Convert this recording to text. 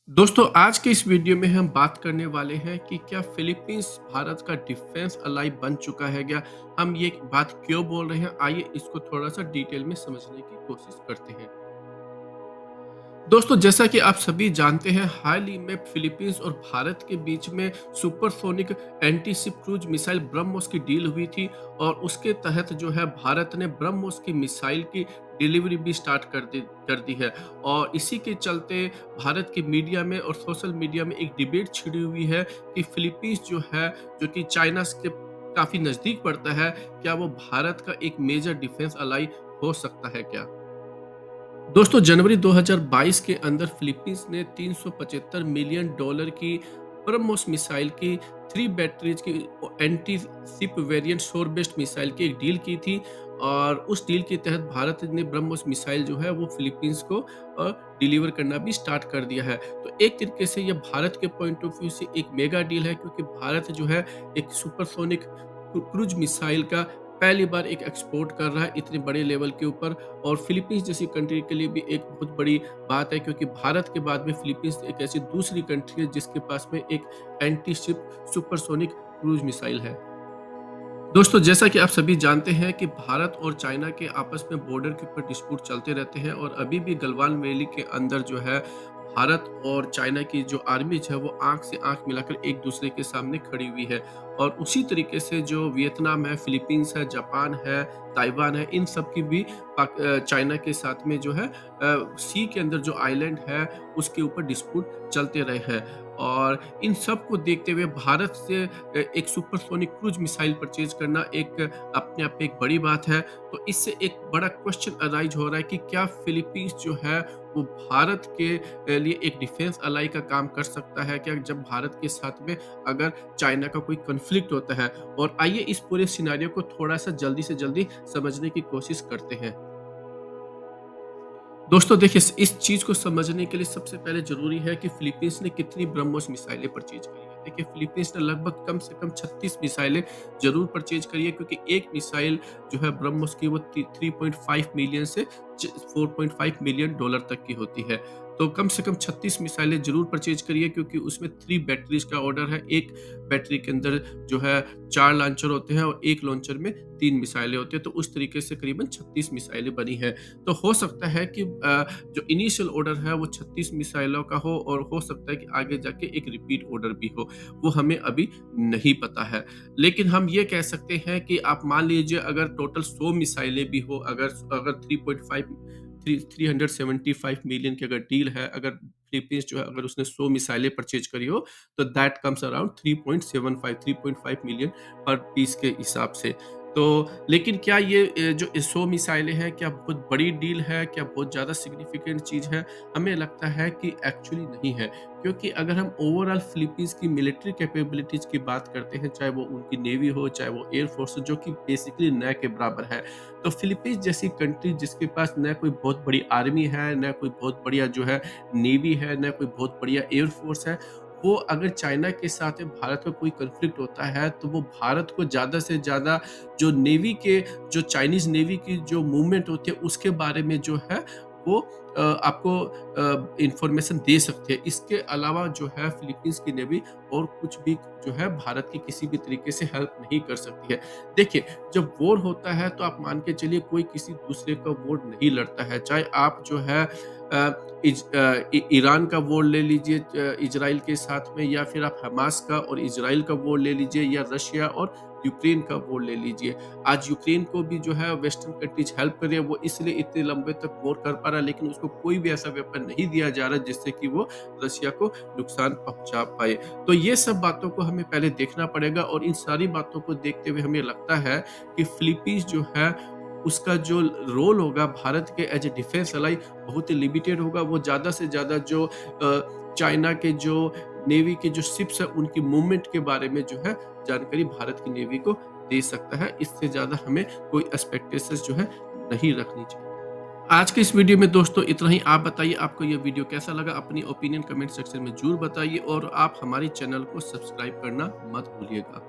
दोस्तों आज के इस वीडियो में हम बात करने वाले हैं कि क्या फिलीपींस भारत का डिफेंस अलाई बन चुका है क्या। हम ये बात क्यों बोल रहे हैं, आइए इसको थोड़ा सा डिटेल में समझने की कोशिश करते हैं। दोस्तों जैसा कि आप सभी जानते हैं, हाल ही में फिलीपींस और भारत के बीच में supersonic anti ship cruise missile BrahMos की डील हुई थी और उसके तहत जो है भारत ने ब्रह्मोस की मिसाइल की डिलीवरी भी स्टार्ट कर दी है। और इसी के चलते भारत की मीडिया में और सोशल मीडिया में एक डिबेट छिड़ी हुई है कि फिलीपींस जो है, जो कि चाइना के काफी नजदीक पड़ता है, क्या वो भारत का एक मेजर डिफेंस अलाई हो सकता है क्या। दोस्तों जनवरी 2022 के अंदर फिलीपींस ने $375 मिलियन की ब्रह्मोस मिसाइल की 3 बैटरीज की एंटी शिप वेरिएंट शोर बेस्ड मिसाइल की एक डील की थी। और उस डील के तहत भारत ने ब्रह्मोस मिसाइल जो है वो फिलीपींस को डिलीवर करना भी स्टार्ट कर दिया है। तो एक तरीके से यह भारत के पॉइंट ऑफ व्यू से एक मेगा डील है, क्योंकि भारत जो है एक सुपरसोनिक क्रूज मिसाइल का पहली बार एक एक्सपोर्ट कर रहा है इतने बड़े लेवल के ऊपर। और फिलीपींस जैसी कंट्री के लिए भी एक बहुत बड़ी बात है, क्योंकि भारत के बाद में फिलीपींस एक ऐसी दूसरी कंट्री है जिसके पास में एक anti ship supersonic cruise missile है। दोस्तों जैसा कि आप सभी जानते हैं कि भारत और चाइना के आपस में बॉर्डर के ऊपर डिस्प्यूट चलते रहते हैं और अभी भी गलवान वैली के अंदर जो है भारत और चाइना की जो आर्मीज है वो आंख से आंख मिलाकर एक दूसरे के सामने खड़ी हुई है। और उसी तरीके से जो वियतनाम है, फिलीपींस है, जापान है, ताइवान है, इन सब की भी चाइना के साथ में जो है सी के अंदर जो आइलैंड है उसके ऊपर डिस्प्यूट चलते रहे हैं। और इन सब को देखते हुए भारत से एक सुपरसोनिक क्रूज मिसाइल परचेज करना एक अपने आप में एक बड़ी बात है। तो इससे एक बड़ा क्वेश्चन अराइज हो रहा है कि क्या फिलीपींस जो है वो भारत के लिए एक डिफेंस अलाई का काम कर सकता है क्या, जब भारत के साथ में अगर चाइना का कोई कॉन्फ्लिक्ट होता है। और आइए इस पूरे सिनेरियो को थोड़ा सा जल्दी से जल्दी समझने की कोशिश करते हैं। दोस्तों देखिए, इस चीज को समझने के लिए सबसे पहले जरूरी है कि फिलीपींस ने कितनी ब्रह्मोस मिसाइलें परचेज करी है। देखिए फिलीपींस ने लगभग कम से कम 36 मिसाइलें जरूर परचेज करी है, क्योंकि एक मिसाइल जो है ब्रह्मोस की वो 3.5 मिलियन से 4.5 मिलियन डॉलर तक की होती है। तो कम से कम 36 मिसाइलें जरूर परचेज करी है, क्योंकि उसमें 3 बैटरीज का ऑर्डर है। एक बैटरी के अंदर जो है 4 लॉन्चर होते हैं और एक लॉन्चर में 3 मिसाइलें होती है। तो उस तरीके से करीबन 36 मिसाइलें बनी है। तो हो सकता है कि जो इनिशियल ऑर्डर है वो 36 मिसाइलों का हो, और हो सकता है कि आगे जाके एक रिपीट ऑर्डर भी हो, वो हमें अभी नहीं पता है। लेकिन हम ये कह सकते हैं कि आप मान लीजिए अगर टोटल 100 मिसाइलें भी हो, अगर अगर 375 मिलियन की अगर डील है, अगर फिलीपींस जो है अगर उसने 100 मिसाइलें परचेज करी हो, तो दैट कम्स अराउंड 3.5 मिलियन पर पीस के हिसाब से। तो लेकिन क्या ये जो 100 मिसाइलें हैं, क्या बहुत बड़ी डील है, क्या बहुत ज़्यादा सिग्निफिकेंट चीज़ है? हमें लगता है कि एक्चुअली नहीं है, क्योंकि अगर हम ओवरऑल फिलीपींस की मिलिट्री कैपेबिलिटीज़ की बात करते हैं, चाहे वो उनकी नेवी हो, चाहे वो एयर फोर्स हो, जो कि बेसिकली न के बराबर है। तो फिलीपींस जैसी कंट्री जिसके पास न कोई बहुत बड़ी आर्मी है, न कोई बहुत बढ़िया जो है नेवी है, न कोई बहुत बढ़िया एयर फोर्स है, वो अगर चाइना के साथ में भारत का कोई कॉन्फ्लिक्ट होता है, तो वो भारत को ज़्यादा से ज़्यादा जो नेवी के जो चाइनीज़ नेवी की जो मूवमेंट होती है उसके बारे में जो है वो आपको इंफॉर्मेशन दे सकते हैं। इसके अलावा जो है फिलीपींस की नेवी और कुछ भी जो है भारत की किसी भी तरीके से हेल्प नहीं कर सकती है। देखिए, जब वॉर होता है तो आप मान के चलिए कोई किसी दूसरे का वॉर नहीं लड़ता है। चाहे आप जो है ईरान का वॉर ले लीजिए इजराइल के साथ में, या फिर आप हमास का और इजराइल का वॉर ले लीजिए, या रशिया और यूक्रेन का वॉर ले लीजिए। आज यूक्रेन को भी जो है वेस्टर्न कंट्रीज हेल्प कर रही है, वो इसलिए इतने लंबे तक वॉर कर पा रहा है, लेकिन उसको कोई भी ऐसा वेपन नहीं दिया जा रहा जिससे कि वो रशिया को नुकसान पहुंचा पाए। तो ये सब बातों को हमें पहले देखना पड़ेगा, और इन सारी बातों को देखते हुए हमें लगता है कि फिलीपींस जो है उसका जो रोल होगा भारत के एज ए डिफेंस अलाई बहुत ही लिमिटेड होगा। वो ज़्यादा से ज़्यादा जो चाइना के जो नेवी के जो शिप्स है उनकी मूवमेंट के बारे में जो है जानकारी भारत की नेवी को दे सकता है। इससे ज़्यादा हमें कोई एक्सपेक्टेशंस जो है नहीं रखनी चाहिए। आज के इस वीडियो में दोस्तों इतना ही। आप बताइए आपको ये वीडियो कैसा लगा, अपनी ओपिनियन कमेंट सेक्शन में ज़रूर बताइए, और आप हमारे चैनल को सब्सक्राइब करना मत भूलिएगा।